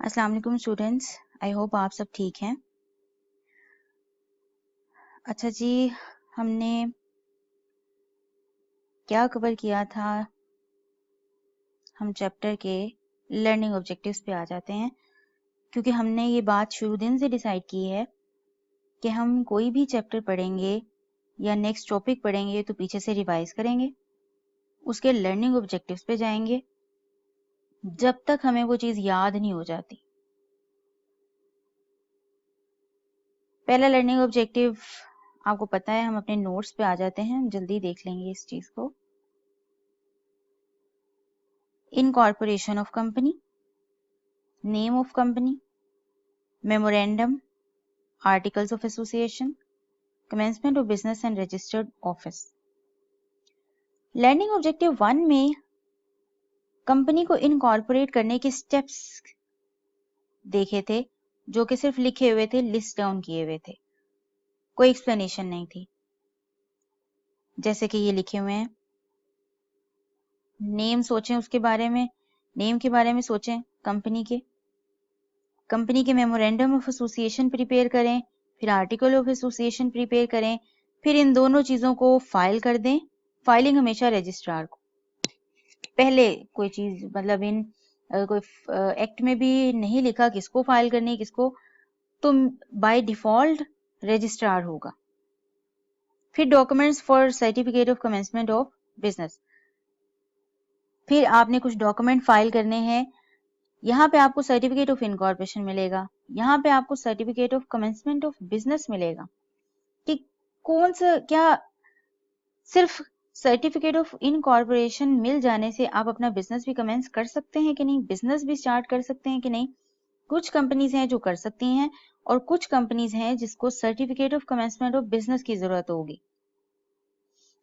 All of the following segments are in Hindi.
अस्सलाम वालेकुम स्टूडेंट्स, आई होप आप सब ठीक हैं। अच्छा जी, हमने क्या कवर किया था? हम चैप्टर के लर्निंग ऑब्जेक्टिव्स पे आ जाते हैं, क्योंकि हमने ये बात शुरू दिन से डिसाइड की है कि हम कोई भी चैप्टर पढ़ेंगे या नेक्स्ट टॉपिक पढ़ेंगे तो पीछे से रिवाइज करेंगे, उसके लर्निंग ऑब्जेक्टिव्स पे जाएंगे जब तक हमें वो चीज़ याद नहीं हो जाती। पहला लर्निंग ऑब्जेक्टिव आपको पता है, हम अपने नोट्स पे आ जाते हैं, जल्दी देख लेंगे इस चीज़ को। Incorporation of company, name of company, memorandum, articles of association, commencement of business and registered office। Learning objective 1 में कंपनी को इनकॉर्पोरेट करने के स्टेप्स देखे थे, जो कि सिर्फ लिखे हुए थे, लिस्ट डाउन किए हुए थे, कोई एक्सप्लेनेशन नहीं थी। जैसे कि ये लिखे हुए हैं, नेम सोचें उसके बारे में, नेम के बारे में सोचें कंपनी के मेमोरेंडम ऑफ एसोसिएशन प्रिपेयर करें, फिर आर्टिकल ऑफ एसोसिएशन प्रिपेयर करें, फिर इन दोनों चीजों को फाइल कर दें। फाइलिंग हमेशा रजिस्ट्रार को, पहले कोई चीज मतलब इन कोई एक्ट में भी नहीं लिखा किसको फाइल करनी किसको, तो बाय डिफॉल्ट रजिस्ट्रार होगा। फिर documents for certificate of commencement of business, फिर आपने कुछ डॉक्यूमेंट फाइल करने हैं। यहाँ पे आपको सर्टिफिकेट ऑफ इनकॉर्पोरेशन मिलेगा, यहाँ पे आपको certificate of commencement of business मिलेगा। कि कौन सा, क्या सिर्फ सर्टिफिकेट ऑफ इनकॉर्पोरेशन मिल जाने से आप अपना बिजनेस भी कमेंस कर सकते हैं कि नहीं, बिजनेस भी स्टार्ट कर सकते हैं कि नहीं? कुछ कंपनीज हैं जो कर सकती हैं और कुछ कंपनीज हैं जिसको certificate of commencement of business की जरूरत होगी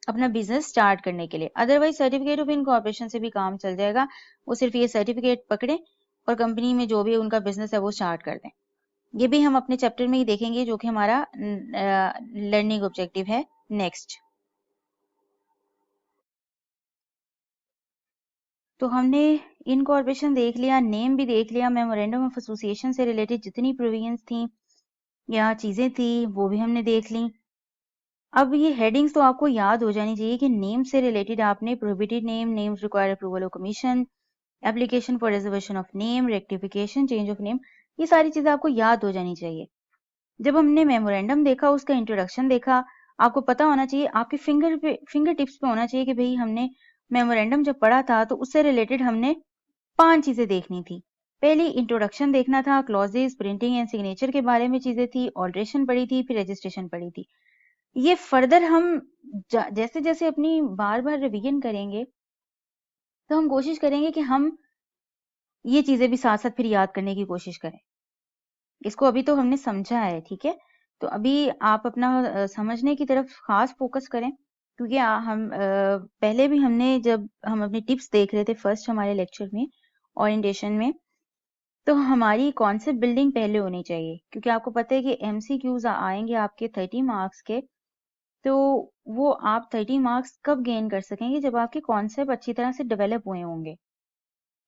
अपना बिजनेस स्टार्ट करने के लिए। अदरवाइज सर्टिफिकेट ऑफ इनकॉर्पोरेशन से भी काम चल जाएगा, वो सिर्फ ये सर्टिफिकेट पकड़े और कंपनी में जो भी उनका बिजनेस है वो स्टार्ट कर दें। ये भी हम अपने चैप्टर में ही देखेंगे, जो कि हमारा लर्निंग ऑब्जेक्टिव है नेक्स्ट। तो हमने इनकॉर्पोरेशन देख लिया, नेम भी देख लिया, मेमोरेंडम ऑफ एसोसिएशन से रिलेटेड जितनी प्रोविजंस थी या चीजें थी वो भी हमने देख ली। अब ये हेडिंग्स तो आपको याद हो जानी चाहिए कि नेम से रिलेटेड आपने prohibited name, names require approval of commission, application for reservation of name, rectification, change of name, ये सारी चीजें आपको याद हो जानी चाहिए। जब हमने मेमोरेंडम देखा, उसका इंट्रोडक्शन देखा, आपको पता होना चाहिए, आपके फिंगर टिप्स पे होना चाहिए कि भाई हमने मेमोरेंडम जब पढ़ा था तो उससे रिलेटेड हमने 5 चीजें देखनी थी। पहली इंट्रोडक्शन देखना था, क्लॉजेस, प्रिंटिंग एंड सिग्नेचर के बारे में चीजें थी, ऑल्ट्रेशन पढ़ी थी, फिर रजिस्ट्रेशन पढ़ी थी। ये फर्दर हम जैसे जैसे अपनी बार बार रिवीजन करेंगे तो हम कोशिश करेंगे कि हम ये चीजें भी साथ साथ फिर याद करने की कोशिश करें। इसको अभी तो हमने समझा है, ठीक है, तो अभी आप अपना समझने की तरफ खास फोकस करें, क्योंकि पहले भी हमने, जब हम अपनी टिप्स देख रहे थे फर्स्ट हमारे लेक्चर में ओरिएंटेशन में, तो हमारी कॉन्सेप्ट बिल्डिंग पहले होनी चाहिए, क्योंकि आपको पता है कि एमसीक्यूज आएंगे आपके 30 मार्क्स के, तो वो आप 30 मार्क्स कब गेन कर सकेंगे, जब आपके कॉन्सेप्ट अच्छी तरह से डेवलप हुए होंगे।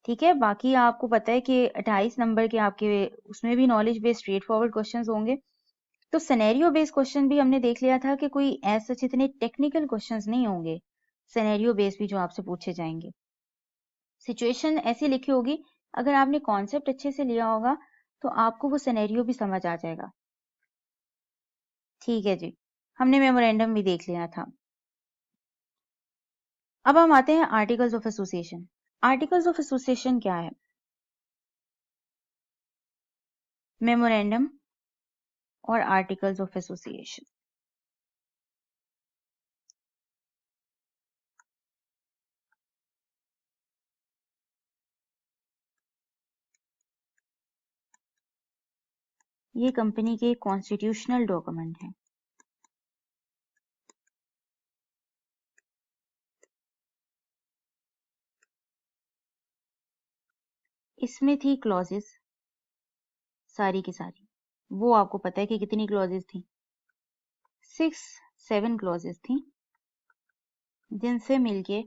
ठीक है, बाकी आपको पता है कि 28 नंबर के आपके उसमें भी knowledge based straight forward questions होंगे। तो सिनेरियो बेस्ड क्वेश्चन भी हमने देख लिया था कि कोई ऐसे इतने टेक्निकल क्वेश्चंस नहीं होंगे, सिनेरियो बेस्ड भी जो आपसे पूछे जाएंगे। सिचुएशन ऐसी लिखी होगी, अगर आपने कॉन्सेप्ट अच्छे से लिया होगा तो आपको वो सिनेरियो भी समझ आ जाएगा। ठीक है जी, हमने मेमोरेंडम भी देख लिया था। अब हम आते हैं articles of association. Articles of association क्या है? मेमोरेंडम और आर्टिकल्स ऑफ एसोसिएशन। ये कंपनी के कॉन्स्टिट्यूशनल डॉक्यूमेंट हैं। इसमें थी क्लॉजेस सारी की सारी, वो आपको पता है कि कितनी क्लॉजेस थी, 6-7 क्लॉजेस थी, जिनसे मिलके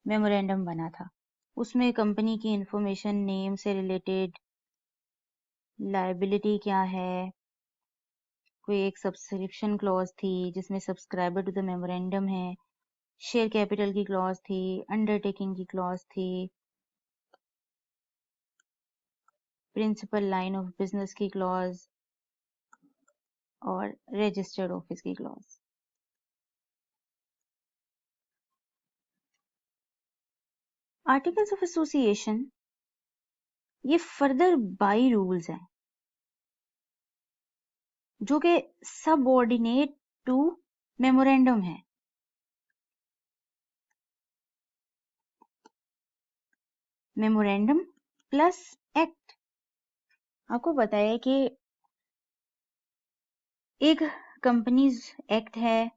मेमोरेंडम बना था। उसमें कंपनी की इंफॉर्मेशन, नेम से रिलेटेड लायबिलिटी क्या है, कोई एक सब्सक्रिप्शन क्लॉज थी जिसमें सब्सक्राइबर टू द मेमोरेंडम है, शेयर कैपिटल की क्लॉज थी, अंडरटेकिंग की क्लॉज थी, प्रिंसिपल लाइन ऑफ बिजनेस की क्लॉज और रजिस्टर्ड ऑफिस की क्लॉज। आर्टिकल्स ऑफ एसोसिएशन ये फर्दर बाई रूल्स हैं जो कि सबऑर्डिनेट टू मेमोरेंडम है। Memorandum plus act. आपको पता है कि एक कंपनीज एक्ट है,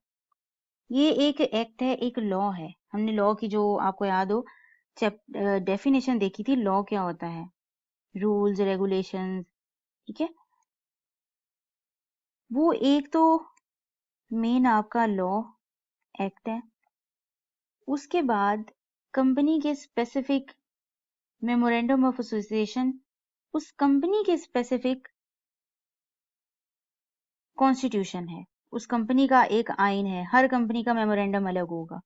ये एक एक्ट है, एक लॉ है। हमने लॉ की जो आपको याद हो डेफिनेशन देखी थी, लॉ क्या होता है, रूल्स रेगुलेशंस, ठीक है। वो एक तो मेन आपका लॉ एक्ट है, उसके बाद कंपनी के स्पेसिफिक मेमोरेंडम ऑफ एसोसिएशन, उस कंपनी के स्पेसिफिक कॉन्स्टिट्यूशन है, उस कंपनी का एक आइन है। हर कंपनी का मेमोरेंडम अलग होगा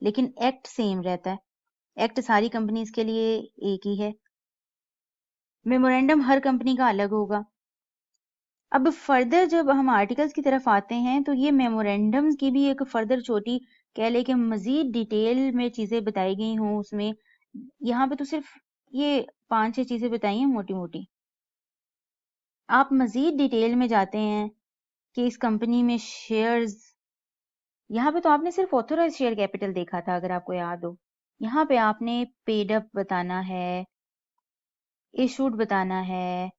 लेकिन एक्ट सेम रहता है। एक्ट सारी कंपनीज के लिए एक ही है, मेमोरेंडम हर कंपनी का अलग होगा। अब फर्दर जब हम आर्टिकल्स की तरफ आते हैं तो ये मेमोरेंडम्स की भी एक फर्दर छोटी कह ले कि मजीद डिटेल में चीजें बताई गई हों उसमें। यहाँ पे तो सिर्फ ये 5-6 चीजें बताई हैं मोटी मोटी। आप मजीद डिटेल में जाते हैं कि इस कंपनी में शेयर्स, यहाँ पे तो आपने सिर्फ ऑथोराइज शेयर कैपिटल देखा था अगर आपको याद हो। यहाँ पे आपने पेड अप बताना है, इशूड बताना है,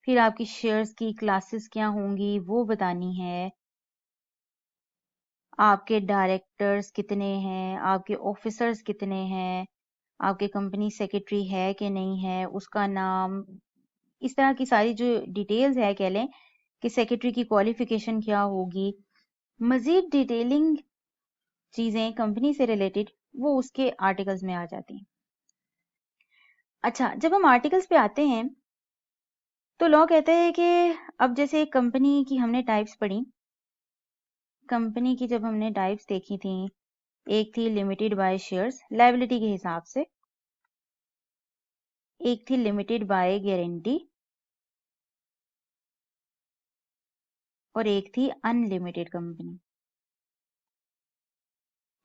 फिर आपकी शेयर्स की क्लासेस क्या होंगी वो बतानी है, आपके डायरेक्टर्स कितने हैं, आपके ऑफिसर्स कितने हैं, आपके कंपनी सेक्रेटरी है कि नहीं है, उसका नाम, इस तरह की सारी जो डिटेल्स है कह लें कि सेक्रेटरी की क्वालिफिकेशन क्या होगी, मजीद डिटेलिंग चीजें कंपनी से रिलेटेड वो उसके आर्टिकल्स में आ जाती हैं। अच्छा, जब हम आर्टिकल्स पे आते हैं तो लॉ कहता है कि अब जैसे कंपनी की हमने टाइप्स पढ़ी, कंपनी की जब हमने टाइप्स देखी थी, एक थी लिमिटेड बाय शेयर्स लायबिलिटी के हिसाब से, एक थी लिमिटेड बाय गारंटी और एक थी अनलिमिटेड कंपनी।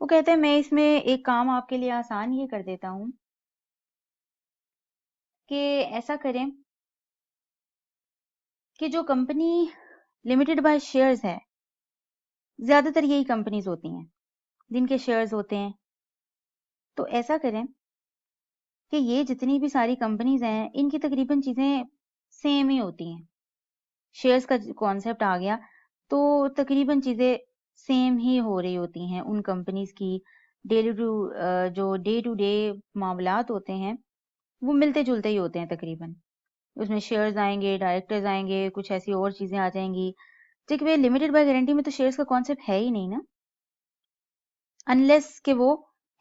वो कहते हैं मैं इसमें एक काम आपके लिए आसान ये कर देता हूं कि ऐसा करें कि जो कंपनी लिमिटेड बाय शेयर्स है, ज्यादातर यही कंपनीज होती हैं जिनके शेयर्स होते हैं, तो ऐसा करें कि ये जितनी भी सारी कंपनीज हैं इनकी तकरीबन चीजें सेम ही होती हैं। शेयर्स का कॉन्सेप्ट आ गया तो तकरीबन चीजें सेम ही हो रही होती हैं उन कंपनीज की। जो डे टू डे मामलात होते हैं वो मिलते जुलते ही होते हैं तकरीबन। उसमें शेयर्स आएंगे, डायरेक्टर्स आएंगे, कुछ ऐसी और चीजें आ जाएंगी। ठीक है, लिमिटेड बाय गारंटी में तो शेयर्स का कॉन्सेप्ट है ही नहीं ना, अनलेस कि वो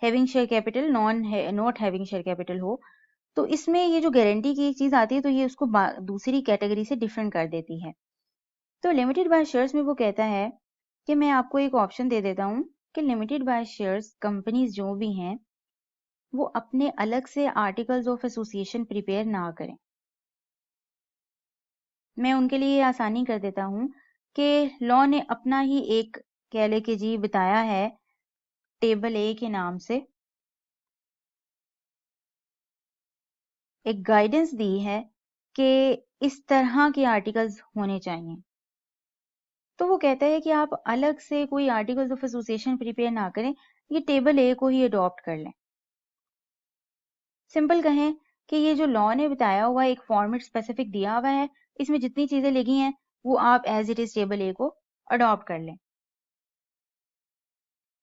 having share capital not having share capital हो। तो इसमें ये जो गारंटी की चीज आती है तो ये उसको दूसरी कैटेगरी से डिफरेंट कर देती है। तो लिमिटेड बाय शेयर्स में वो कहता है कि मैं आपको एक ऑप्शन दे देता हूं कि लिमिटेड बाय शेयर्स कंपनीज जो भी हैं वो अपने अलग से आर्टिकल्स ऑफ एसोसिएशन प्रिपेयर ना करें। मैं उनके लिए आसानी कर देता हूं कि लॉ ने अपना ही एक कह ले के जी बताया है टेबल ए के नाम से, एक गाइडेंस दी है कि इस तरह के आर्टिकल्स होने चाहिए। तो वो कहता है कि आप अलग से कोई आर्टिकल्स ऑफ एसोसिएशन प्रिपेयर ना करें, ये टेबल ए को ही अडॉप्ट कर लें। सिंपल कहें कि ये जो लॉ ने बताया हुआ एक फॉर्मेट स्पेसिफिक दिया हुआ है, इसमें जितनी चीजें लिखी हैं वो आप एज इट इज टेबल ए को अडॉप्ट कर लें।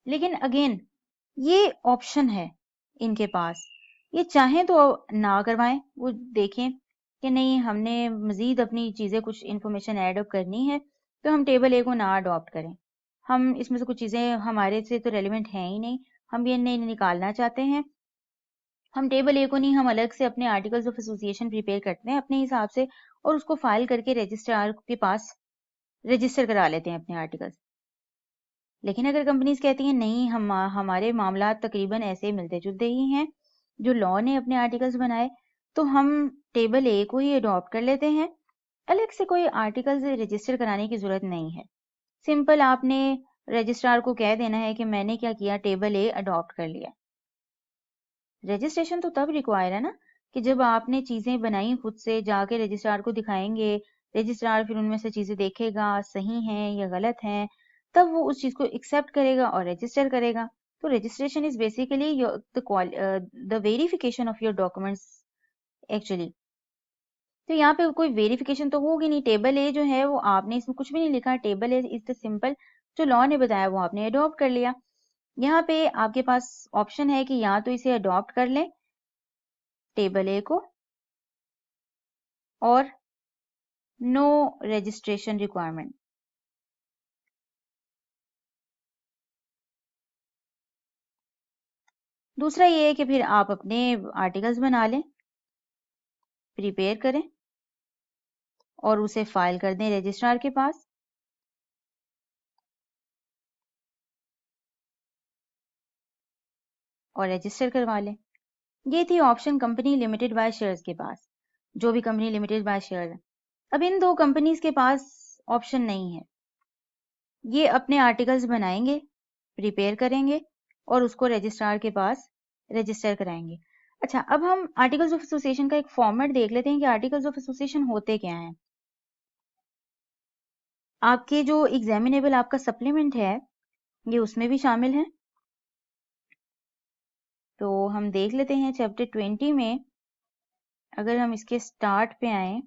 लेकिन अगेन ये ऑप्शन है इनके पास, ये चाहें तो ना करवाएं, वो देखें कि नहीं हमने मजीद अपनी चीजें कुछ इंफॉर्मेशन ऐड अप करनी है तो हम टेबल ए को ना अडॉप्ट करें। हम इसमें से कुछ चीजें हमारे से तो रेलिवेंट हैं ही नहीं, हम ये नहीं निकालना चाहते हैं, हम टेबल ए को नहीं, हम अलग से अपने आर्टिकल्स ऑफ एसोसिएशन प्रिपेयर करते हैं अपने हिसाब से और उसको फाइल करके रजिस्ट्रार के पास रजिस्टर करा लेते हैं अपने आर्टिकल्स। लेकिन अगर कंपनीज कहती हैं नहीं, हमारे मामला तकरीबन ऐसे मिलते जुलते ही हैं जो लॉ ने अपने आर्टिकल्स बनाए, तो हम टेबल ए को ही अडॉप्ट कर लेते हैं, अलग से कोई आर्टिकल्स रजिस्टर कराने की जरूरत नहीं है। सिंपल आपने रजिस्ट्रार को कह देना है कि मैंने क्या किया, टेबल ए अडॉप्ट कर लिया। रजिस्ट्रेशन तो तब रिक्वायर है ना कि जब आपने चीजें बनाई खुद से, जाके रजिस्ट्रार को दिखाएंगे, रजिस्ट्रार फिर उनमें से चीजें देखेगा सही हैं या गलत हैं, तब वो उस चीज को एक्सेप्ट करेगा और रजिस्टर करेगा। तो registration is basically the verification of your documents actually. तो यहाँ पे कोई वेरिफिकेशन तो होगी नहीं, टेबल ए जो है वो आपने इसमें कुछ भी नहीं लिखा, table A is the simple जो लॉ ने बताया वो आपने अडॉप्ट कर लिया। यहाँ पे आपके पास ऑप्शन है कि या तो इसे अडॉप्ट कर लें टेबल ए को, और नो रजिस्ट्रेशन रिक्वायरमेंट। दूसरा ये है कि फिर आप अपने आर्टिकल्स बना लें, प्रिपेयर करें और उसे फाइल कर दें रजिस्ट्रार के पास। और रजिस्टर करवा लें। ये थी option company limited by shares के पास, जो भी कंपनी लिमिटेड बाय शेयर्स है। अब इन दो कंपनीज के पास ऑप्शन नहीं है, ये अपने आर्टिकल्स बनाएंगे, प्रिपेयर करेंगे और उसको रजिस्ट्रार के पास रजिस्टर कराएंगे। अच्छा, अब हम आर्टिकल्स ऑफ एसोसिएशन का एक फॉर्मेट देख लेते हैं कि आर्टिकल्स ऑफ एसोसिएशन होते क्या हैं। आपके जो एग्जामिनेबल आपका सप्लीमेंट है ये उसमें भी शामिल है। तो हम देख लेते हैं चैप्टर 20 में, अगर हम इसके स्टार्ट पे आए,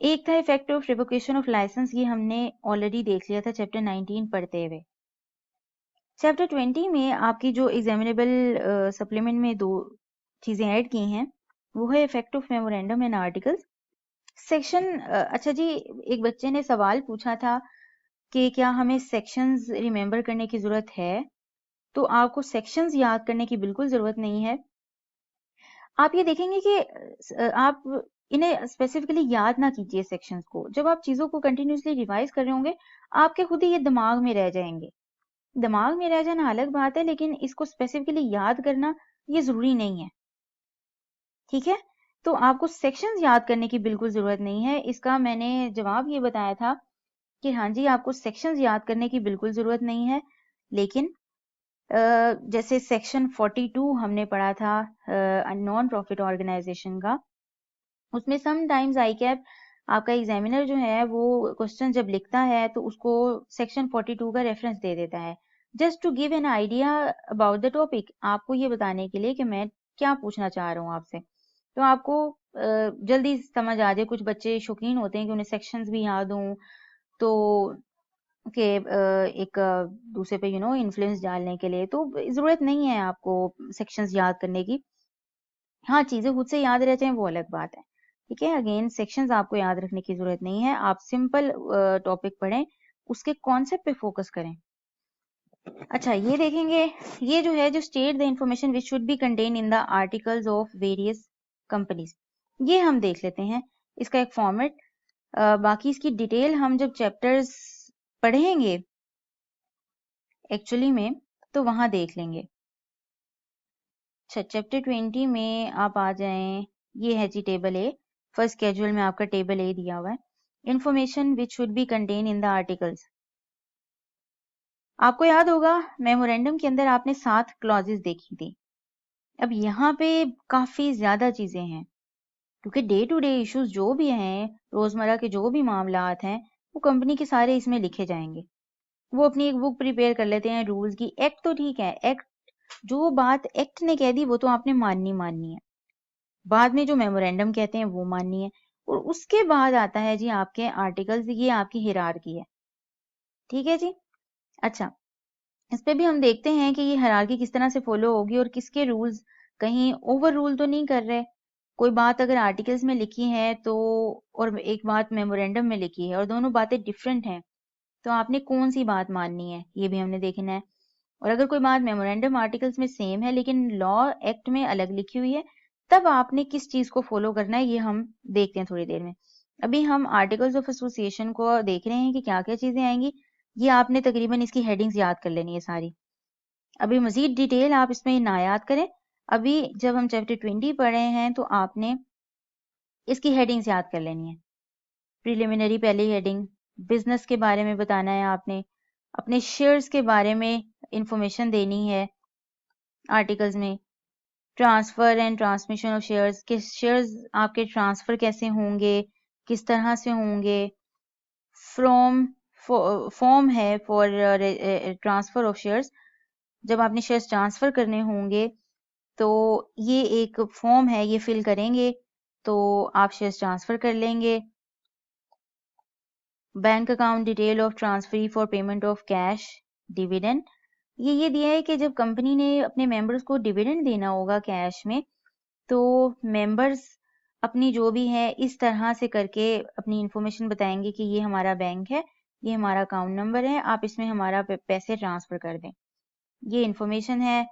एक था effect of revocation of license, ये हमने ऑलरेडी देख लिया था चैप्टर 19 पढ़ते हुए। चैप्टर 20 में आपकी जो एग्जामिनेबल सप्लीमेंट में दो चीजें ऐड की हैं वो है effect of memorandum and articles section. अच्छा जी, एक बच्चे ने सवाल पूछा था कि क्या हमें सेक्शंस रिमेंबर करने की जरूरत है। तो आपको सेक्शंस याद करने की बिल्कुल जरूरत नहीं है। आप ये देखेंगे कि आप इन्हें स्पेसिफिकली याद ना कीजिए सेक्शंस को, जब आप चीजों को कंटिन्यूसली रिवाइज कर रहे होंगे आपके खुद ही ये दिमाग में रह जाएंगे। दिमाग में रह जाना अलग बात है, लेकिन इसको स्पेसिफिकली याद करना ये जरूरी नहीं है, ठीक है। तो आपको सेक्शंस याद करने की बिल्कुल जरूरत नहीं है। इसका मैंने जवाब ये बताया था कि हाँ जी, आपको सेक्शंस याद करने की बिल्कुल जरूरत नहीं है। लेकिन जैसे सेक्शन 42 हमने पढ़ा था नॉन प्रॉफिट ऑर्गेनाइजेशन का, उसमें सम टाइम्स आई कैप आपका एग्जामिनर जो है वो क्वेश्चन जब लिखता है तो उसको सेक्शन 42 का रेफरेंस दे देता है, just to give an idea about the topic, आपको ये बताने के लिए कि मैं क्या पूछना चाह रहा हूँ आपसे। तो आपको जल्दी समझ आ जाए। कुछ बच्चे शौकीन होते हैं कि उन्हें सेक्शंस भी याद हों, तो के एक दूसरे पे इन्फ्लुएंस डालने के लिए, तो जरूरत नहीं है आपको सेक्शंस याद करने की। हाँ, चीजें खुद से याद रह जाएं वो अलग बात है, ठीक है। अगेन सेक्शंस आपको याद रखने की जरूरत नहीं है, आप सिंपल टॉपिक पढ़ें, उसके कॉन्सेप्ट पे फोकस करें। अच्छा, ये देखेंगे, ये जो है जो state the information which should be contain in the articles of various companies, ये हम देख लेते हैं इसका एक फॉर्मेट। बाकी इसकी डिटेल हम जब चैप्टर्स पढ़ेंगे एक्चुअली में तो वहां देख लेंगे। अच्छा, चैप्टर 20 में आप आ जाएं, ये है जी टेबल ए, फर्स्ट स्केड्यूल में आपका टेबल ए दिया हुआ है, information which should be contain in the articles. आपको याद होगा मेमोरेंडम के अंदर आपने 7 क्लॉजेस देखी थी। अब यहाँ पे काफी ज्यादा चीजें हैं, क्योंकि डे टू डे इश्यूज जो भी हैं, रोजमर्रा के जो भी मामलात हैं, वो कंपनी के सारे इसमें लिखे जाएंगे। वो अपनी एक बुक प्रिपेयर कर लेते हैं रूल्स की। एक्ट तो ठीक है, एक्ट जो बात एक्ट ने कह दी वो तो आपने माननी है, बाद में जो मेमोरेंडम कहते हैं वो माननी है, और उसके बाद आता है जी आपके आर्टिकल्स, ये आपकी हिरार्की है, ठीक है जी। अच्छा, इस पे भी हम देखते हैं कि ये हायरार्की किस तरह से फॉलो होगी और किसके रूल्स कहीं ओवर रूल तो नहीं कर रहे। कोई बात अगर आर्टिकल्स में लिखी है तो, और एक बात मेमोरेंडम में लिखी है और दोनों बातें डिफरेंट हैं, तो आपने कौन सी बात माननी है ये भी हमने देखना है। और अगर कोई बात मेमोरेंडम आर्टिकल्स में सेम है लेकिन लॉ एक्ट में अलग लिखी हुई है, तब आपने किस चीज को फॉलो करना है ये हम देखते हैं थोड़ी देर में। अभी हम आर्टिकल्स ऑफ एसोसिएशन को देख रहे हैं कि क्या क्या चीजें आएंगी। ये आपने तकरीबन इसकी हेडिंग्स याद कर लेनी है सारी। अभी मजीद डिटेल आप इसमें ना याद करें। अभी जब हम चैप्टर 20 पढ़ रहे हैं तो आपने इसकी हेडिंग्स याद कर लेनी है। प्रिलिमिनरी पहली हेडिंग, बिजनेस के बारे में बताना है आपने, अपने शेयर्स के बारे में इंफॉर्मेशन देनी है आर्टिकल्स में, transfer and transmission of shares, किस शेयर्स आपके ट्रांसफर कैसे होंगे, किस तरह से होंगे, फ्रॉम फॉर्म है फॉर ट्रांसफर ऑफ शेयर्स, जब आपने शेयर्स ट्रांसफर करने होंगे तो ये एक फॉर्म है, ये फिल करेंगे तो आप शेयर्स ट्रांसफर कर लेंगे। Bank account detail of transferee for payment of cash dividend, ये दिया है कि जब कंपनी ने अपने मेंबर्स को डिविडेंड देना होगा कैश में, तो मेंबर्स अपनी जो भी है इस तरह से करके अपनी इंफॉर्मेशन बताएंगे कि ये हमारा बैंक है, ये हमारा अकाउंट नंबर है, आप इसमें हमारा पैसे ट्रांसफर कर दें। ये इंफॉर्मेशन है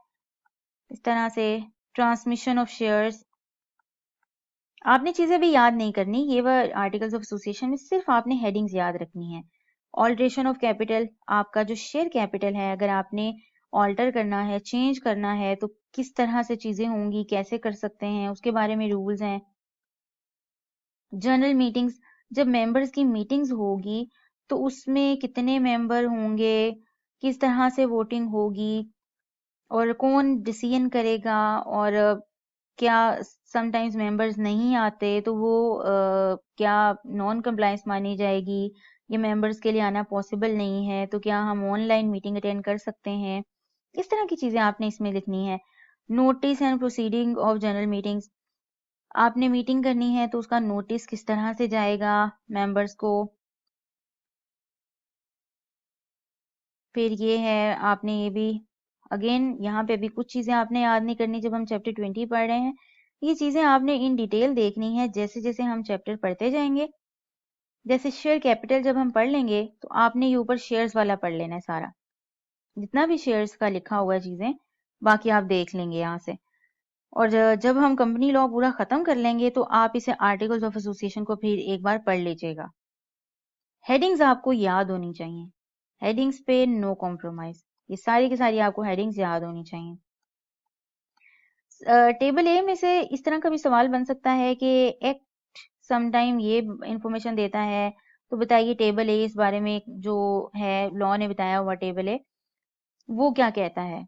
इस तरह से। ट्रांसमिशन ऑफ शेयर्स, आपने चीजें भी याद नहीं करनी, ये वह आर्टिकल्स ऑफ एसोसिएशन में सिर्फ आपने हेडिंग्स याद रखनी है। ऑल्ट्रेशन ऑफ कैपिटल, आपका जो शेयर कैपिटल है अगर आपने ऑल्टर करना है, चेंज करना है तो किस तरह से चीजें होंगी, कैसे कर सकते हैं, उसके बारे में रूल्स हैं। जनरल मीटिंग्स, जब मेंबर्स की मीटिंग्स होगी तो उसमें कितने मेंबर होंगे, किस तरह से वोटिंग होगी और कौन डिसीजन करेगा, और क्या समटाइम्स मेंबर्स नहीं आते तो वो क्या नॉन कंप्लायंस मानी जाएगी, ये मेंबर्स के लिए आना पॉसिबल नहीं है तो क्या हम ऑनलाइन मीटिंग अटेंड कर सकते हैं, इस तरह की चीजें आपने इसमें लिखनी है। Notice and proceeding of general meetings, आपने मीटिंग करनी है तो उसका नोटिस किस तरह से जाएगा मेंबर्स को। फिर ये है आपने ये भी अगेन यहाँ पे भी कुछ चीजें आपने याद नहीं करनी जब हम चैप्टर 20 पढ़ रहे हैं, ये चीजें आपने इन डिटेल देखनी है जैसे जैसे हम चैप्टर पढ़ते जाएंगे। जैसे शेयर कैपिटल जब हम पढ़ लेंगे तो आपने ये ऊपर शेयर्स वाला पढ़ लेना है सारा, जितना भी शेयर्स का लिखा हुआ है चीजें बाकी आप देख लेंगे यहाँ से। और जब हम कंपनी लॉ पूरा खत्म कर लेंगे तो आप इसे आर्टिकल्स ऑफ एसोसिएशन को फिर एक बार पढ़ लीजिएगा। हेडिंग्स आपको याद होनी चाहिए, हेडिंग्स पे नो कॉम्प्रोमाइज, ये सारी की सारी आपको हेडिंग्स याद होनी चाहिए। टेबल ए में से इस तरह का भी सवाल बन सकता है कि एक्ट समटाइम ये इंफॉर्मेशन देता है, तो बताइए टेबल ए इस बारे में जो है लॉ ने बताया हुआ टेबल ए वो क्या कहता है।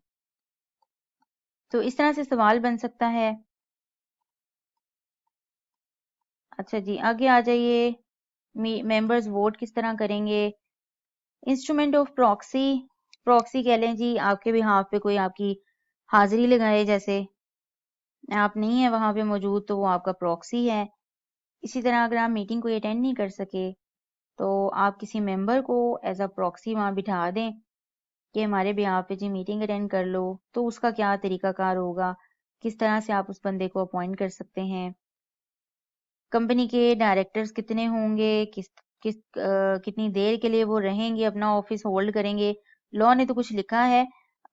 तो इस तरह से सवाल बन सकता है। अच्छा जी आगे आ जाइए, मेंबर्स वोट किस तरह करेंगे। इंस्ट्रूमेंट ऑफ प्रॉक्सी, प्रॉक्सी कह लें जी आपके बिहाफ पे कोई आपकी हाजिरी लगाए, जैसे आप नहीं है वहां पे मौजूद तो वो आपका प्रॉक्सी है। इसी तरह अगर आप मीटिंग को अटेंड नहीं कर सके तो आप किसी मेंबर को एज अ प्रॉक्सी वहां बिठा दें कि हमारे बिहाफ पे जी मीटिंग अटेंड कर लो, तो उसका क्या तरीकाकार होगा, किस तरह से आप उस बंदे को अपॉइंट कर सकते हैं। कंपनी के डायरेक्टर्स कितने होंगे, किस किस कितनी देर के लिए वो रहेंगे, अपना ऑफिस होल्ड करेंगे, लॉ ने तो कुछ लिखा है,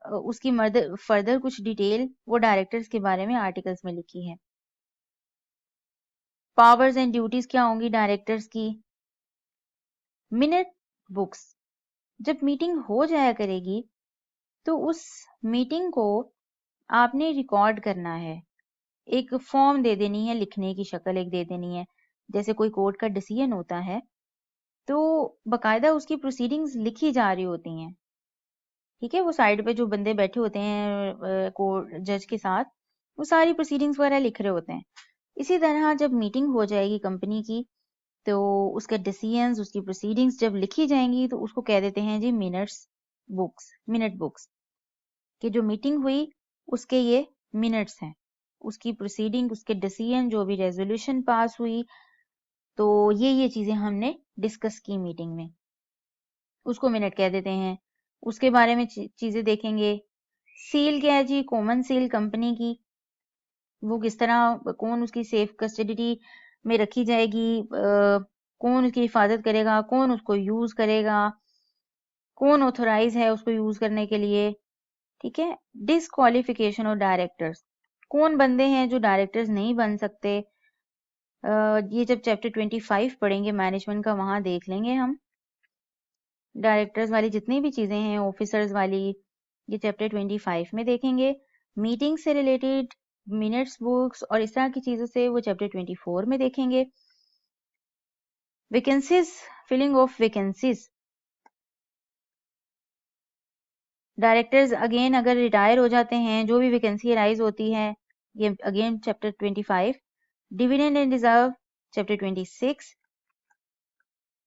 उसकी फर्दर कुछ डिटेल वो डायरेक्टर्स के बारे में आर्टिकल्स में लिखी है। पावर्स एंड ड्यूटीज क्या होंगी डायरेक्टर्स की। मिनट बुक्स, जब मीटिंग हो जाया करेगी तो उस मीटिंग को आपने रिकॉर्ड करना है, एक फॉर्म दे देनी है, लिखने की शक्ल एक दे देनी है, जैसे कोई कोर्ट का डिसीजन होता है तो बकायदा उसकी प्रोसीडिंग्स लिखी जा रही होती हैं। ठीक है, वो साइड पे जो बंदे बैठे होते हैं कोर्ट जज के साथ, वो सारी प्रोसीडिंग्स वगैरह लिख रहे होते हैं। इसी तरह जब मीटिंग हो जाएगी कंपनी की तो उसके डिसीजंस, उसकी प्रोसीडिंग्स जब लिखी जाएंगी तो उसको कह देते हैं जी मिनट्स बुक्स, मिनट बुक्स, कि जो मीटिंग हुई उसके ये मिनट्स हैं, उसकी प्रोसीडिंग, उसके डिसीजन, जो भी रेजोल्यूशन पास हुई, तो ये चीजें हमने डिस्कस की मीटिंग में, उसको मिनट कह देते हैं। उसके बारे में चीजें देखेंगे। सील क्या है जी, कॉमन सील कंपनी की, वो किस तरह, कौन उसकी सेफ कस्टडी में रखी जाएगी, कौन उसकी हिफाजत करेगा, कौन उसको यूज करेगा, कौन ऑथोराइज है उसको यूज करने के लिए, ठीक है। डिसक्वालिफिकेशन ऑफ डायरेक्टर्स, कौन बंदे हैं जो डायरेक्टर्स नहीं बन सकते। ये जब चैप्टर 25 पढ़ेंगे मैनेजमेंट का, वहां देख लेंगे हम डायरेक्टर्स वाली जितनी भी चीजें हैं, ऑफिसर्स वाली, ये चैप्टर 25 में देखेंगे। मीटिंग से रिलेटेड मिनट्स बुक्स और इस तरह की चीजों से वो चैप्टर 24 में देखेंगे। Vacancies, filling of vacancies, directors again अगर रिटायर हो जाते हैं, जो भी वैकेंसी राइज होती है, ये again chapter 25। Dividend and reserve chapter 26।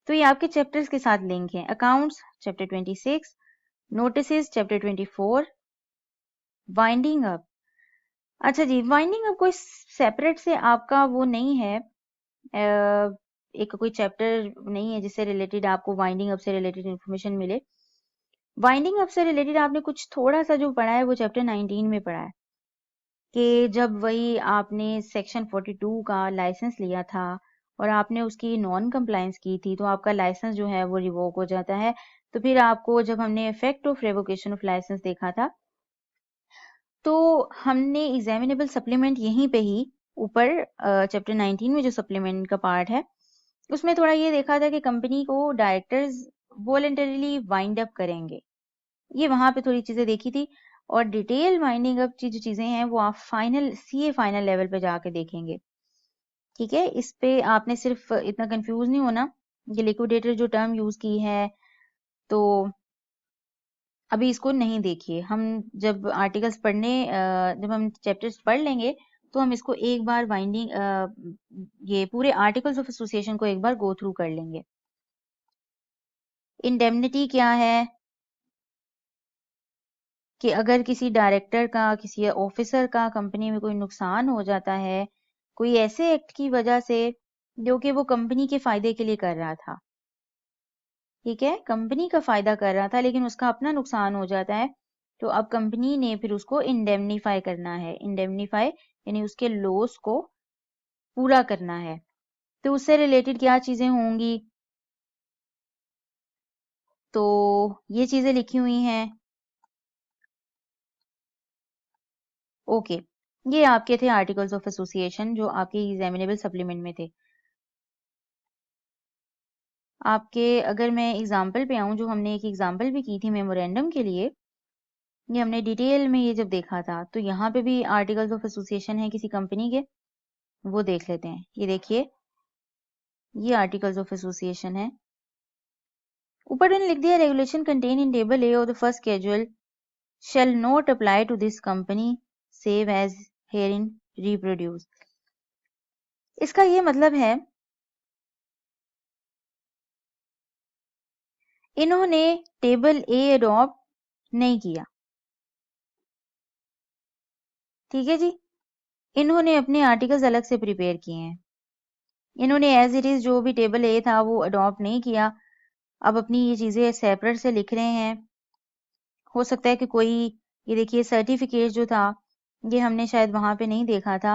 तो ये आपके चैप्टर्स के साथ लिंक है। Accounts chapter 26, notices chapter 24, winding up. अच्छा जी, वाइंडिंग अप कोई सेपरेट से आपका वो नहीं है, एक कोई चैप्टर नहीं है जिससे रिलेटेड आपको वाइंडिंग अप से रिलेटेड इंफॉर्मेशन मिले। वाइंडिंग अप से रिलेटेड आपने कुछ थोड़ा सा जो पढ़ा है वो चैप्टर 19 में पढ़ा है कि जब वही आपने सेक्शन 42 का लाइसेंस लिया था और आपने उसकी नॉन कंप्लायंस की थी, तो आपका लाइसेंस जो है वो रिवोक हो जाता है। तो फिर आपको जब हमने effect of revocation of license देखा था, तो हमने एग्जामिनेबल सप्लीमेंट यहीं पे ही ऊपर चैप्टर 19 में जो सप्लीमेंट का पार्ट है उसमें थोड़ा ये देखा था कि कंपनी को डायरेक्टर्स वॉलंटरीली वाइंड अप करेंगे, ये वहां पे थोड़ी चीजें देखी थी। और डिटेल वाइंडिंग अप की जो चीजें हैं वो आप फाइनल सीए फाइनल लेवल पे जाके देखेंगे, ठीक है। इस पे आपने सिर्फ इतना कंफ्यूज नहीं होना। ये लिक्विडेटर जो टर्म यूज की है, तो अभी इसको नहीं देखिए, हम जब आर्टिकल्स पढ़ने जब हम चैप्टर्स पढ़ लेंगे तो हम इसको एक बार वाइंडिंग ये पूरे आर्टिकल्स ऑफ एसोसिएशन को एक बार गो थ्रू कर लेंगे। इंडेमनिटी क्या है कि अगर किसी डायरेक्टर का, किसी ऑफिसर का कंपनी में कोई नुकसान हो जाता है कोई ऐसे एक्ट की वजह से जो कि वो कंपनी के फायदे के लिए कर रहा था, ठीक है, कंपनी का फायदा कर रहा था लेकिन उसका अपना नुकसान हो जाता है, तो अब कंपनी ने फिर उसको इंडेमनीफाई करना है। इंडेमनीफाई यानी उसके लॉस को पूरा करना है। तो उससे रिलेटेड क्या चीजें होंगी, तो ये चीजें लिखी हुई हैं। ओके, ये आपके थे आर्टिकल्स ऑफ एसोसिएशन जो आपके एग्जामिनेबल सप्लीमेंट में थे। आपके अगर मैं एग्जाम्पल पे आऊं, जो हमने एक एग्जाम्पल भी की थी मेमोरेंडम के लिए, ये हमने डिटेल में ये जब देखा था, तो यहाँ पे भी आर्टिकल्स ऑफ एसोसिएशन है किसी कंपनी के, वो देख लेते हैं। ये देखिए, ये आर्टिकल्स ऑफ एसोसिएशन है। ऊपर मैंने लिख दिया regulation contain in table A of the first schedule shall not apply to this company save as herein reproduced। इसका ये मतलब है इन्होंने टेबल ए अडॉप्ट नहीं किया, ठीक है जी, इन्होंने अपने आर्टिकल्स अलग से प्रिपेयर किए हैं। इन्होंने एज इट इज जो भी टेबल ए था वो अडॉप्ट नहीं किया, अब अपनी ये चीजें सेपरेट से लिख रहे हैं। हो सकता है कि कोई, ये देखिए सर्टिफिकेट जो था ये हमने शायद वहां पे नहीं देखा था,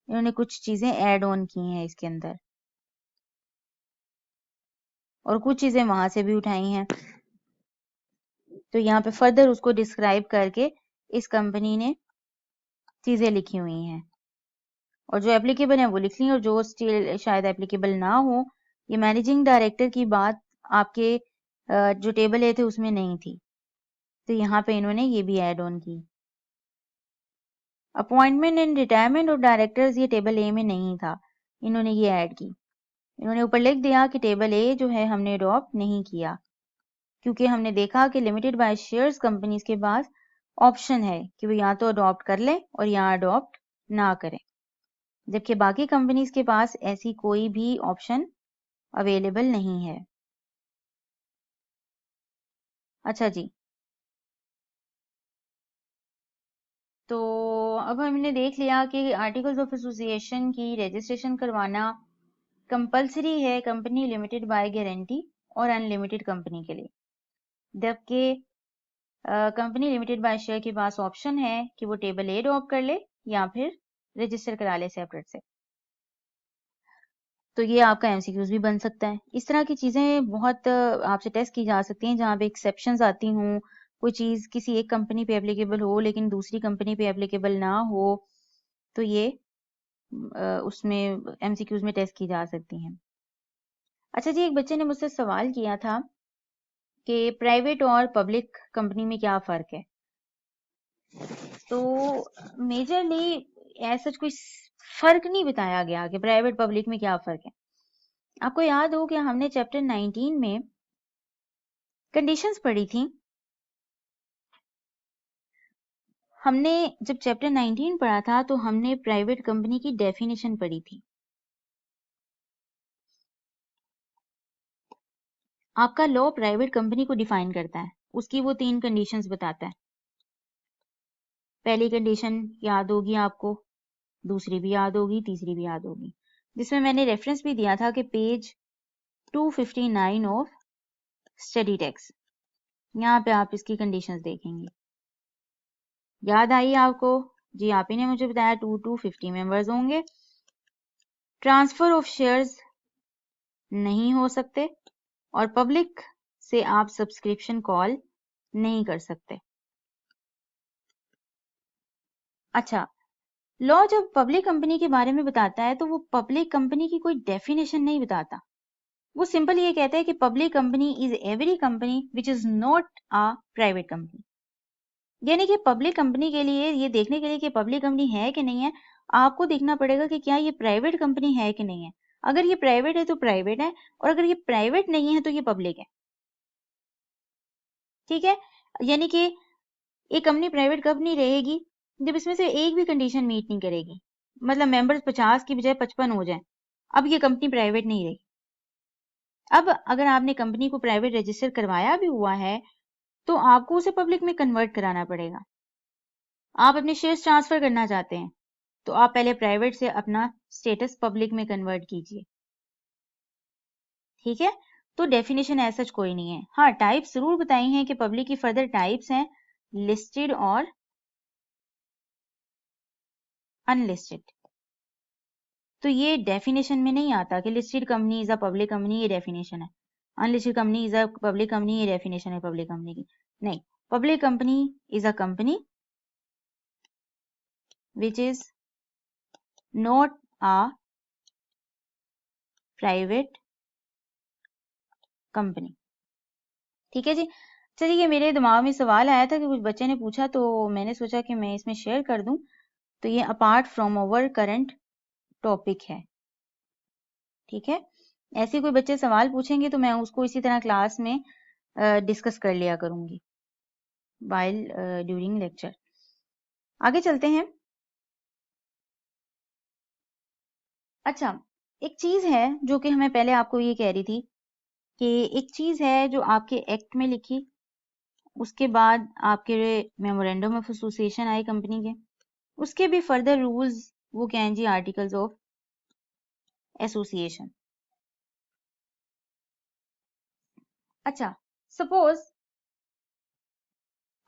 इन्होंने कुछ चीजें ऐड ऑन की हैं इसके अंदर और कुछ चीजें वहां से भी उठाई हैं। तो यहाँ पे फर्दर उसको डिस्क्राइब करके इस कंपनी ने चीजें लिखी हुई हैं और जो एप्लीकेबल है वो लिख ली, और जो स्टिल शायद एप्लीकेबल ना हो, ये मैनेजिंग डायरेक्टर की बात आपके जो टेबल ए थे उसमें नहीं थी, तो यहाँ पे इन्होंने ये भी ऐड ऑन की। Appointment and retirement of directors ये टेबल ए में नहीं था, इन्होंने ये ऐड की। इन्होंने ऊपर लिख दिया कि टेबल ए जो है हमने अडॉप्ट नहीं किया, क्योंकि हमने देखा कि लिमिटेड बाय शेयर्स कंपनीज के पास ऑप्शन है कि वो या तो अडॉप्ट कर लें और या अडॉप्ट ना करें, जबकि बाकी कंपनीज के पास ऐसी कोई भी ऑप्शन अवेलेबल नहीं है। अच्छा जी, तो अब हमने देख लिया कि आर्टिकल्स ऑफ एसोसिएशन की रजिस्ट्रेशन करवाना कंपलसरी है कंपनी लिमिटेड बाय गारंटी और अनलिमिटेड कंपनी के लिए, जबकि कंपनी लिमिटेड बाय शेयर के पास ऑप्शन है कि वो टेबल ए अडॉप्ट कर ले या फिर रजिस्टर करा ले सेपरेट से। तो ये आपका एमसीक्यूज भी बन सकता है। इस तरह की चीज़ें बहुत आपसे टेस्ट की जा सकती हैं, जहाँ पे एक्सेप्शंस आती हों, कोई चीज़ किसी एक कंपनी पे एप्लीकेबल हो लेकिन दूसरी कंपनी पे एप्लीकेबल ना हो, तो ये उसमें एमसीक्यूज में टेस्ट की जा सकती हैं। अच्छा जी, एक बच्चे ने मुझसे सवाल किया था कि प्राइवेट और पब्लिक कंपनी में क्या फ़र्क है। तो मेजरली ऐसा कोई फ़र्क नहीं बताया गया कि प्राइवेट पब्लिक में क्या फ़र्क है। आपको याद हो कि हमने चैप्टर 19 में कंडीशंस पढ़ी थी। हमने जब चैप्टर 19 पढ़ा था तो हमने प्राइवेट कंपनी की डेफिनेशन पढ़ी थी। आपका लॉ प्राइवेट कंपनी को डिफाइन करता है, उसकी वो 3 कंडीशंस बताता है। पहली कंडीशन याद होगी आपको, दूसरी भी याद होगी, तीसरी भी याद होगी, जिसमें मैंने रेफरेंस भी दिया था कि पेज 259 ऑफ स्टडी टेक्स्ट, यहाँ पे आप इसकी कंडीशंस देखेंगे। याद आई आपको? जी, आप ही ने मुझे बताया 2 to 50 मेंबर्स होंगे, ट्रांसफर ऑफ शेयर्स नहीं हो सकते और पब्लिक से आप सब्सक्रिप्शन कॉल नहीं कर सकते। अच्छा, लॉ जब पब्लिक कंपनी के बारे में बताता है तो वो पब्लिक कंपनी की कोई डेफिनेशन नहीं बताता। वो सिंपल ये कहता है कि public company is every company which is not a private company. यानी कि पब्लिक कंपनी के लिए, ये देखने के लिए कि पब्लिक कंपनी है कि नहीं है, आपको देखना पड़ेगा कि क्या ये प्राइवेट कंपनी है कि नहीं है। अगर ये प्राइवेट है तो प्राइवेट है, और अगर ये प्राइवेट नहीं है तो ये पब्लिक है। ठीक है, यानी कि एक कंपनी प्राइवेट कंपनी रहेगी जब इसमें से एक भी कंडीशन मीट नहीं करेगी, मतलब मेंबर्स 50 की बजाय 55 हो जाए, अब ये कंपनी प्राइवेट नहीं रही। अब अगर आपने कंपनी को प्राइवेट रजिस्टर करवाया भी हुआ है तो आपको उसे पब्लिक में कन्वर्ट कराना पड़ेगा। आप अपने शेयर्स ट्रांसफर करना चाहते हैं तो आप पहले प्राइवेट से अपना स्टेटस पब्लिक में कन्वर्ट कीजिए। ठीक है, तो डेफिनेशन ऐसा कोई नहीं है। हाँ, टाइप्स जरूर बताई हैं कि पब्लिक की फर्दर टाइप्स हैं लिस्टेड और अनलिस्टेड। तो ये डेफिनेशन में नहीं आता कि listed company is a public company, ये डेफिनेशन है। Unlisted company is a public company, ये डेफिनेशन है पब्लिक कंपनी की। नहीं, public company is a company which is not a private company। ठीक है जी। चलिए, मेरे दिमाग में सवाल आया था कि कुछ बच्चे ने पूछा तो मैंने सोचा कि मैं इसमें शेयर कर दूं। तो ये apart from our current topic है। ठीक है, ऐसे कोई बच्चे सवाल पूछेंगे तो मैं उसको इसी तरह क्लास में डिस्कस कर लिया करूंगी वाइल ड्यूरिंग लेक्चर। आगे चलते हैं। अच्छा, एक चीज है जो कि हमें पहले आपको ये कह रही थी कि एक चीज है जो आपके एक्ट में लिखी, उसके बाद आपके मेमोरेंडम ऑफ एसोसिएशन आए कंपनी के, उसके भी फर्दर रूल्स वो क्या हैं जी, आर्टिकल्स ऑफ एसोसिएशन। अच्छा, सपोज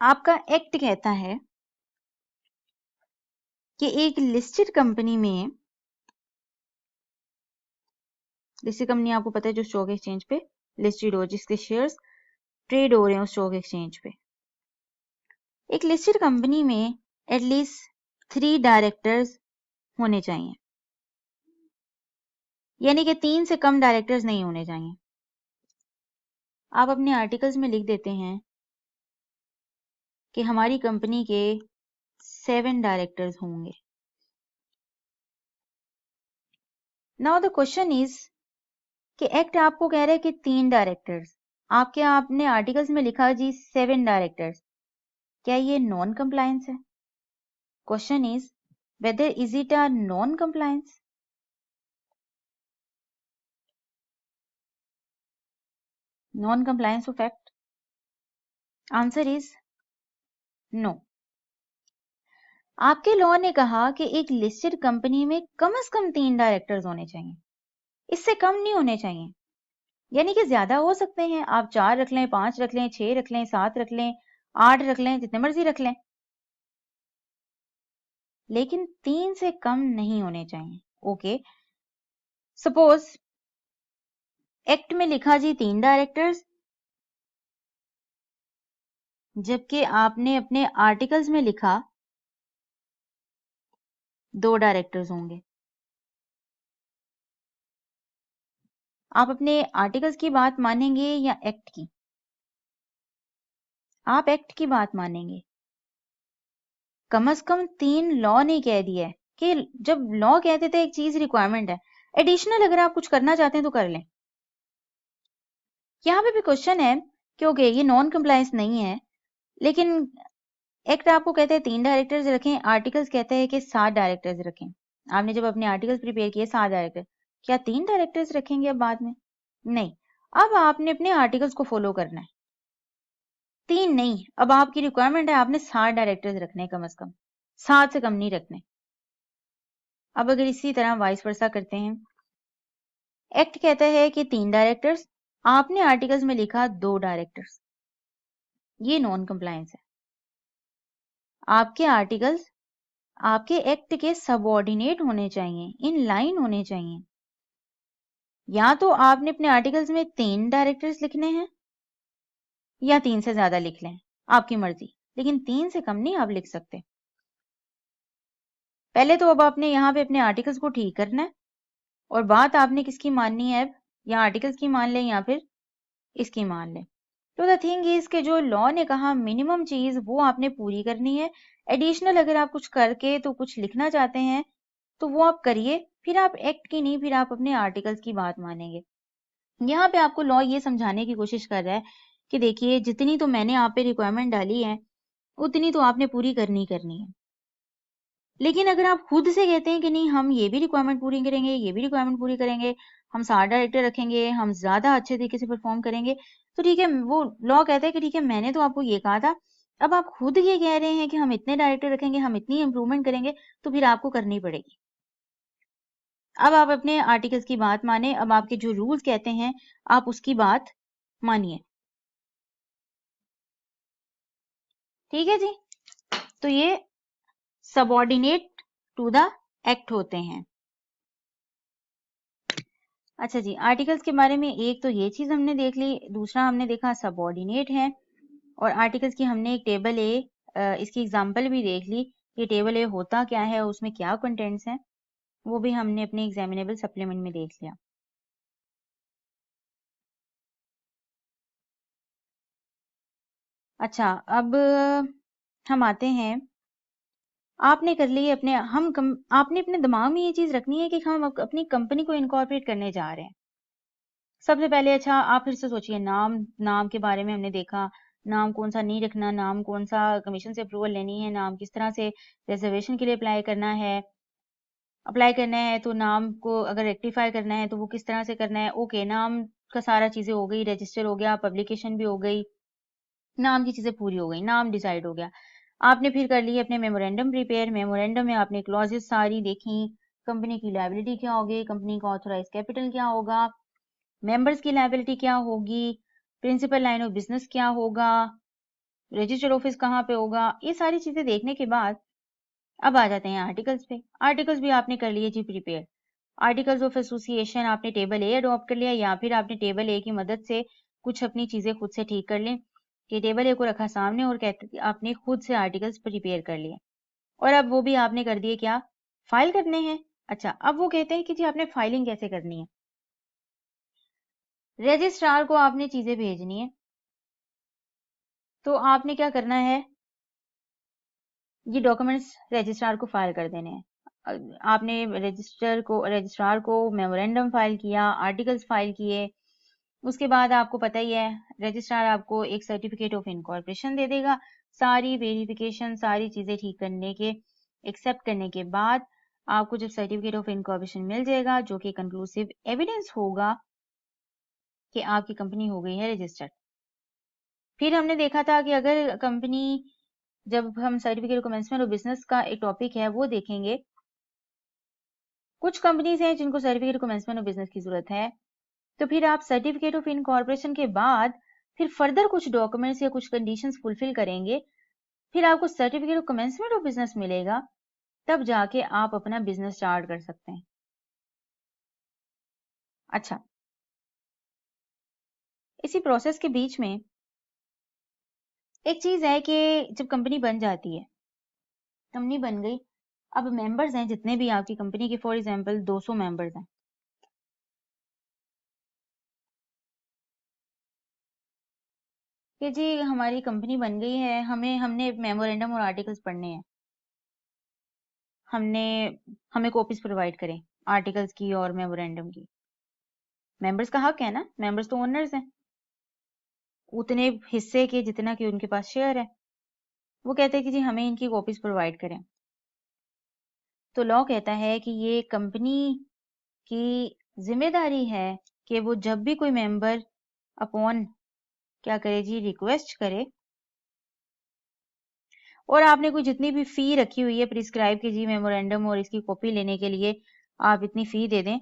आपका एक्ट कहता है कि एक लिस्टेड कंपनी में, लिस्टेड कंपनी आपको पता है जो स्टॉक एक्सचेंज पे लिस्टेड हो, जिसके शेयर्स ट्रेड हो रहे हैं स्टॉक एक्सचेंज पे, एक लिस्टेड कंपनी में एटलीस्ट 3 डायरेक्टर्स होने चाहिए, यानी कि 3 से कम डायरेक्टर्स नहीं होने चाहिए। आप अपने आर्टिकल्स में लिख देते हैं कि हमारी कंपनी के 7 डायरेक्टर्स होंगे। नाउ द क्वेश्चन इज कि एक्ट आपको कह रहा है कि 3 डायरेक्टर्स, आपने आर्टिकल्स में लिखा जी 7 डायरेक्टर्स, क्या ये नॉन कंप्लायंस है? Question is whether is it a non compliance? Non compliance of act? Answer is no. आपके लॉ ने कहा कि एक लिस्टेड कंपनी में कम से कम 3 डायरेक्टर्स होने चाहिए, इससे कम नहीं होने चाहिए। यानी कि ज्यादा हो सकते हैं, आप 4 रख लें, 5 रख लें, 6 रख लें, 7 रख लें, 8 रख लें, जितने मर्जी रख लें, लेकिन 3 से कम नहीं होने चाहिए। ओके, सपोज एक्ट में लिखा जी 3 डायरेक्टर्स, जबकि आपने अपने आर्टिकल्स में लिखा 2 डायरेक्टर्स होंगे। आप अपने आर्टिकल्स की बात मानेंगे या एक्ट की? आप एक्ट की बात मानेंगे। कम से कम 3 लॉ ने कह दिया है कि जब लॉ कहते थे एक चीज रिक्वायरमेंट है, एडिशनल अगर आप कुछ करना चाहते हैं तो कर लें। यहाँ पे भी क्वेश्चन है कि ओके ये नॉन कंप्लायंस नहीं है, लेकिन एक्ट आपको कहते हैं 3 डायरेक्टर्स रखें, आर्टिकल्स कहते हैं कि 7 डायरेक्टर्स रखें। आपने जब अपने आर्टिकल्स प्रिपेयर किए 7 डायरेक्टर, क्या 3 डायरेक्टर्स रखेंगे अब बाद में? नहीं, अब आपने अपने आर्टिकल्स को फॉलो करना है। 3 नहीं, अब आपकी रिक्वायरमेंट है आपने 7 डायरेक्टर्स रखने कम से कम, 7 से कम नहीं रखने। अब अगर इसी तरह वाइस वर्सा करते हैं, एक्ट कहता है कि 3 डायरेक्टर्स, आपने आर्टिकल्स में लिखा 2 डायरेक्टर्स, ये नॉन कंप्लायंस है। आपके आर्टिकल्स आपके एक्ट के सबऑर्डिनेट होने चाहिए, इन लाइन होने चाहिए। या तो आपने अपने आर्टिकल्स में 3 डायरेक्टर्स लिखने हैं या 3 से ज्यादा लिख लें, आपकी मर्जी, लेकिन 3 से कम नहीं आप लिख सकते। पहले तो अब आपने यहाँ पे अपने आर्टिकल्स को ठीक करना है, और बात आपने किसकी माननी है अब, या आर्टिकल्स की मान लें या फिर इसकी मान लें। तो द थिंग इज के जो लॉ ने कहा मिनिमम चीज वो आपने पूरी करनी है। एडिशनल अगर आप कुछ करके तो कुछ लिखना चाहते हैं तो वो आप करिए, फिर आप एक्ट की नहीं, फिर आप अपने आर्टिकल्स की बात मानेंगे। यहाँ पे आपको लॉ ये समझाने की कोशिश कर रहा है कि देखिए जितनी तो मैंने आप पे रिक्वायरमेंट डाली है उतनी तो आपने पूरी करनी करनी है। लेकिन अगर आप खुद से कहते हैं कि नहीं हम ये भी रिक्वायरमेंट पूरी करेंगे, ये भी रिक्वायरमेंट पूरी करेंगे, हम 7 डायरेक्टर रखेंगे, हम ज्यादा अच्छे तरीके से परफॉर्म करेंगे, तो ठीक है, वो लॉ कहता है कि ठीक है मैंने तो आपको ये कहा था, अब आप खुद ये कह रहे हैं कि हम इतने डायरेक्टर रखेंगे, हम इतनी इंप्रूवमेंट करेंगे, तो फिर आपको करनी पड़ेगी। अब आप अपने आर्टिकल्स की बात माने, अब आपके जो रूल्स कहते हैं आप उसकी बात मानिए। ठीक है जी, तो ये सबऑर्डिनेट टू द एक्ट होते हैं। अच्छा जी, आर्टिकल्स के बारे में एक तो ये चीज हमने देख ली, दूसरा हमने देखा सबऑर्डिनेट है, और आर्टिकल्स की हमने एक टेबल ए इसकी एग्जांपल भी देख ली। ये टेबल ए होता क्या है, उसमें क्या कंटेंट्स हैं, वो भी हमने अपने एग्जामिनेबल सप्लीमेंट में देख लिया। अच्छा, अब हम आते हैं, आपने कर ली अपने आपने अपने दिमाग में ये चीज रखनी है कि हम अपनी कंपनी को इनकॉर्पोरेट करने जा रहे हैं। सबसे पहले अच्छा आप फिर से सोचिए, नाम नाम के बारे में हमने देखा, नाम कौन सा नहीं रखना, नाम कौन सा कमीशन से अप्रूवल लेनी है, नाम किस तरह से रिजर्वेशन के लिए अप्लाई करना है तो नाम को अगर रेक्टिफाई करना है तो वो किस तरह से करना है। ओके, नाम का सारा चीजें हो गई, रजिस्टर हो गया, पब्लिकेशन भी हो गई, नाम की चीजें पूरी हो गई, नाम डिसाइड हो गया। आपने फिर कर लिए अपने मेमोरेंडम प्रिपेयर, मेमोरेंडम में आपने क्लॉजेस सारी देखी, कंपनी की लायबिलिटी क्या होगी, कंपनी का ऑथोराइज कैपिटल क्या होगा, मेंबर्स की लायबिलिटी क्या होगी, प्रिंसिपल लाइन ऑफ बिजनेस क्या होगा, रजिस्टर ऑफिस कहाँ पे होगा, ये सारी चीजें देखने के बाद अब आ जाते हैं आर्टिकल्स पे। आर्टिकल्स भी आपने कर लिए जी प्रिपेयर। आर्टिकल्स ऑफ एसोसिएशन आपने टेबल ए अडॉप्ट कर लिया, या फिर आपने टेबल ए की मदद से कुछ अपनी चीजें खुद से ठीक कर लें कि टेबल ए को रखा सामने और कहते आपने खुद से आर्टिकल्स प्रिपेयर कर लिए, और अब वो भी आपने कर दिए क्या, फाइल करने हैं। अच्छा, अब वो कहते हैं कि जी आपने फाइलिंग कैसे करनी है। रजिस्ट्रार को आपने चीजें भेजनी है, तो आपने क्या करना है, ये डॉक्यूमेंट्स रजिस्ट्रार को फाइल कर देने हैं। आपने रजिस्ट्रार को मेमोरेंडम फाइल किया, आर्टिकल्स फाइल किए, उसके बाद आपको पता ही है रजिस्ट्रार आपको एक सर्टिफिकेट ऑफ इनकॉर्पोरेशन दे देगा। सारी वेरिफिकेशन सारी चीजें ठीक करने के एक्सेप्ट करने के बाद आपको जब सर्टिफिकेट ऑफ इनकॉर्पोरेशन मिल जाएगा, जो कि कंक्लूसिव एविडेंस होगा कि आपकी कंपनी हो गई है रजिस्टर्ड। फिर हमने देखा था कि अगर कंपनी, जब हम सर्टिफिकेट कमेंसमेंट ऑफ बिजनेस का एक टॉपिक है वो देखेंगे, कुछ कंपनीज हैं जिनको सर्टिफिकेट कमेंसमेंट ऑफ बिजनेस की जरूरत है, तो फिर आप सर्टिफिकेट ऑफ इनकॉर्पोरेशन के बाद फिर फर्दर कुछ डॉक्यूमेंट्स या कुछ कंडीशंस फुलफिल करेंगे, फिर आपको certificate of commencement of business मिलेगा, तब जाके आप अपना बिजनेस स्टार्ट कर सकते हैं। अच्छा, इसी प्रोसेस के बीच में एक चीज है कि जब कंपनी बन जाती है, कंपनी बन गई, अब मेंबर्स हैं जितने भी आपकी कंपनी के, फॉर एग्जांपल 200 मेंबर्स हैं, कि जी हमारी कंपनी बन गई है, हमने मेमोरेंडम और आर्टिकल्स पढ़ने हैं, हमने हमें कॉपीज प्रोवाइड करें आर्टिकल्स की और मेमोरेंडम की। मेंबर्स का हक है ना, मेंबर्स तो ओनर्स हैं उतने हिस्से के जितना कि उनके पास शेयर है। वो कहते हैं कि जी हमें इनकी कॉपीज प्रोवाइड करें। तो लॉ कहता है कि ये कंपनी की जिम्मेदारी है कि वो जब भी कोई मेंबर अपॉन क्या करे जी, रिक्वेस्ट करे, और आपने कोई जितनी भी फी रखी हुई है प्रिस्क्राइब की जी मेमोरेंडम और इसकी कॉपी लेने के लिए आप इतनी फी दे दें,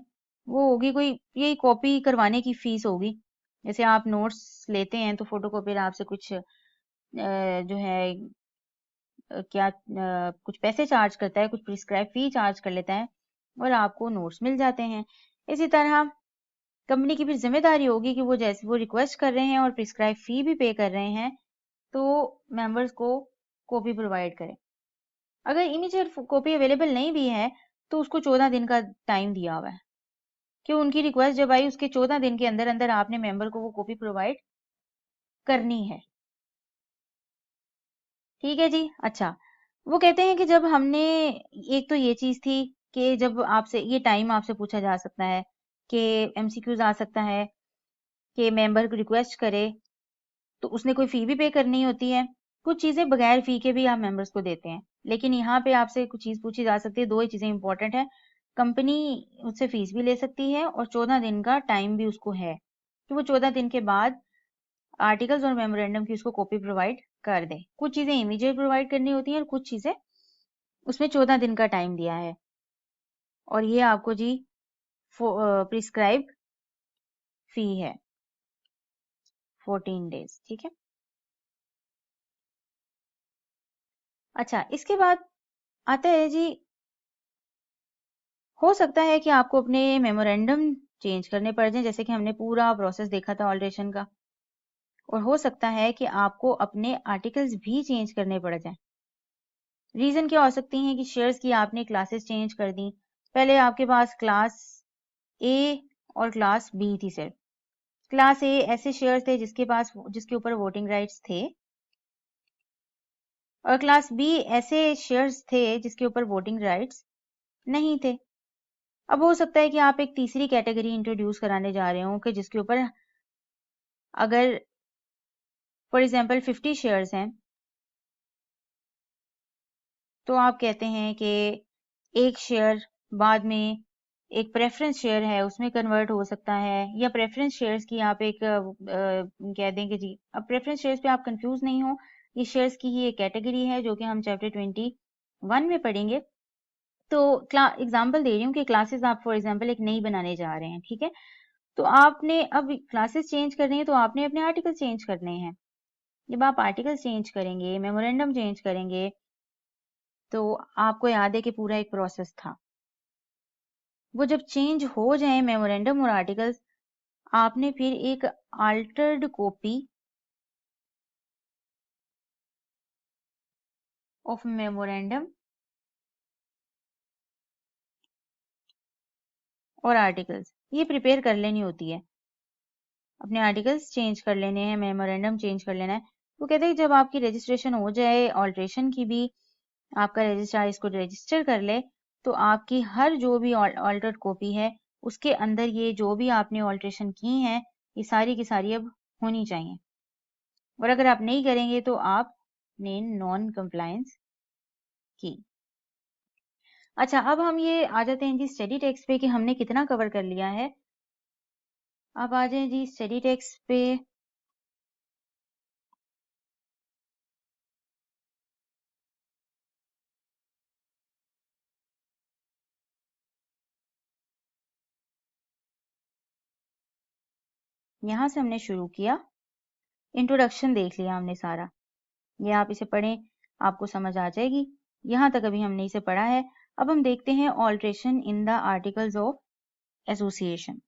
वो होगी कोई, यही कॉपी करवाने की फीस होगी। जैसे आप नोट्स लेते हैं तो फोटोकॉपी आपसे कुछ जो है कुछ पैसे चार्ज करता है, कुछ प्रिस्क्राइब फी चार्ज कर लेता है और आपको नोट्स मिल जाते हैं। इसी तरह कंपनी की भी जिम्मेदारी होगी कि वो जैसे वो रिक्वेस्ट कर रहे हैं और प्रिस्क्राइब फी भी पे कर रहे हैं तो मेंबर्स को कॉपी प्रोवाइड करें। अगर इमीडिएट कॉपी अवेलेबल नहीं भी है तो उसको 14 दिन का टाइम दिया हुआ है कि उनकी रिक्वेस्ट जब आई उसके 14 दिन के अंदर अंदर आपने मेंबर को वो कॉपी प्रोवाइड करनी है। ठीक है जी। अच्छा, वो कहते हैं कि जब हमने, एक तो ये चीज थी कि जब आपसे ये टाइम आपसे पूछा जा सकता है कि एमसीक्यूज आ सकता है कि मेंबर को रिक्वेस्ट करे तो उसने कोई फी भी पे करनी होती है, कुछ चीजें बगैर फी के भी आप मेंबर्स को देते हैं, लेकिन यहाँ पे आपसे कुछ चीज पूछी जा सकती है। दो ही चीजें इंपॉर्टेंट है, कंपनी उससे फीस भी ले सकती है और 14 दिन का टाइम भी उसको है कि वो 14 दिन के बाद आर्टिकल्स और मेमोरेंडम की उसको कॉपी प्रोवाइड कर दे। कुछ चीजें इमीडिएट प्रोवाइड करनी होती हैं और कुछ चीजें उसमें 14 दिन का टाइम दिया है, और ये आपको जी प्रिस्क्राइब फी है 14 डेज। ठीक है। अच्छा, इसके बाद आता है जी, हो सकता है कि आपको अपने मेमोरेंडम चेंज करने पड़ जाए, जैसे कि हमने पूरा प्रोसेस देखा था ऑल्ट्रेशन का, और हो सकता है कि आपको अपने आर्टिकल्स भी चेंज करने पड़ जाए। रीजन क्या हो सकती है कि शेयर्स की आपने क्लासेस चेंज कर दी। पहले आपके पास क्लास ए और क्लास बी थी सिर्फ। क्लास ए ऐसे शेयर्स थे जिसके ऊपर वोटिंग राइट्स थे, और क्लास बी ऐसे शेयर्स थे जिसके ऊपर वोटिंग राइट्स नहीं थे। अब हो सकता है कि आप एक तीसरी कैटेगरी इंट्रोड्यूस कराने जा रहे हो कि जिसके ऊपर अगर फॉर एग्जांपल 50 शेयर्स हैं तो आप कहते हैं कि एक शेयर बाद में एक प्रेफरेंस शेयर है उसमें कन्वर्ट हो सकता है, या प्रेफरेंस शेयर्स की आप एक कह दें कि जी, अब प्रेफरेंस शेयर्स पे आप कंफ्यूज नहीं हो, ये शेयर्स की ही एक कैटेगरी है जो कि हम चैप्टर 21 में पढ़ेंगे। तो एग्जाम्पल दे रही हूँ कि क्लासेस आप फॉर एग्जाम्पल एक नई बनाने जा रहे हैं, ठीक है, तो आपने अब क्लासेस चेंज करनी है तो आपने अपने आर्टिकल चेंज करने हैं। जब आप आर्टिकल चेंज करेंगे, मेमोरेंडम चेंज करेंगे, तो आपको याद है कि पूरा एक प्रोसेस था। वो जब चेंज हो जाए मेमोरेंडम और आर्टिकल्स, आपने फिर एक अल्टर्ड कॉपी ऑफ मेमोरेंडम और आर्टिकल्स ये प्रिपेयर कर लेनी होती है। अपने आर्टिकल्स चेंज कर लेने हैं, मेमोरेंडम चेंज कर लेना है। वो कहते हैं जब आपकी रजिस्ट्रेशन हो जाए ऑल्ट्रेशन की भी, आपका रजिस्ट्रार इसको रजिस्टर कर ले, तो आपकी हर जो भी ऑल्टर्ड कॉपी है उसके अंदर ये जो भी आपने ऑल्ट्रेशन की हैं ये सारी की सारी अब होनी चाहिए, और अगर आप नहीं करेंगे तो आपने नॉन कंप्लायंस की। अच्छा, अब हम ये आ जाते हैं जी स्टडी टेक्स्ट पे कि हमने कितना कवर कर लिया है। अब आ जाए जी स्टडी टेक्स्ट पे। यहां से हमने शुरू किया, इंट्रोडक्शन देख लिया हमने सारा, ये आप इसे पढ़ें आपको समझ आ जाएगी। यहाँ तक अभी हमने इसे पढ़ा है। अब हम देखते हैं alteration in the articles of association.